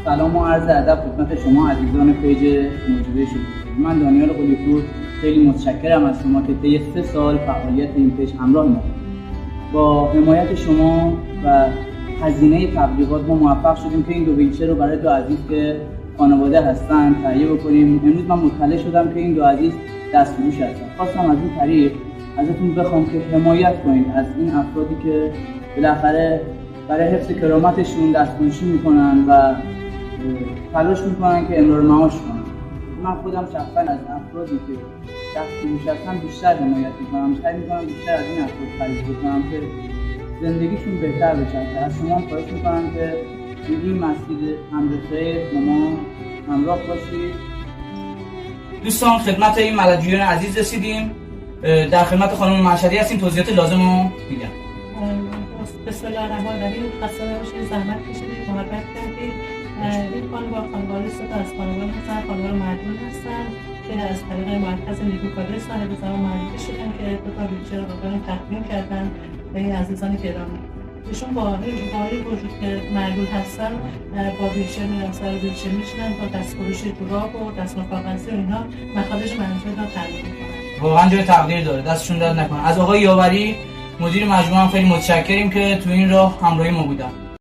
سلام و عرض ادب خدمت شما عزیزان پیج موجوده شد. من دانیال قلی‌پور خیلی متشکرم از شما که طی 3 سال فعالیت این پیج همراه ما. با حمایت شما و هزینه تبلیغات ما موفق شدیم که این 2 ویلچر رو برای 2 عزیز که خانواده هستن تهیه بکنیم. امروز من مطلع شدم که این 2 عزیز دستفروش هستن. خواستم از این طریق ازتون بخوام که حمایت کنید از این افرادی که بالاخره برای حفظ کرامتشون دستفروشی میکنن و تلاش میکنن که امرار معاش کنن. من خودم شخصا از افرادی که دستفروش هستن بیشتر حمایت میکنم، سعی میکنم بیشتر از این افراد خرید بکنم که زندگیشون بهتر بشه. از شما خواهش میکنم که این مسیر امر خیر با ما همراه باشید. دوستان خدمت این ملجویان عزیز رسیدیم. در خدمت خانم مشهدی هستیم، توضیحات لازم رو میگم. بسم الله الرحمن الرحیم. خسته نباشید، زحمت کشیدید، محبت کردید. این خانواده ستا از خانواده هستن، خانواده مردم هستن که از طریق مرکز نیکوکاری صاحب زمان معرفی شدن که 2 تا ویلچر رو تقدیم کردن به عزیزان گرامی. ایشون با این وجود که معلول هستن با ویلچر میرن سر ویلچر میشینن، با دستفروش جوراب و دستمال کاغذی و اینا مخارج منزل رو تامین میکنن. واقعا جای تقدیر داره، دستشون درد نکنه. از آقای یاوری مدیر مجموعه هم خیلی متشکریم که تو این راه همراهی ما بودن.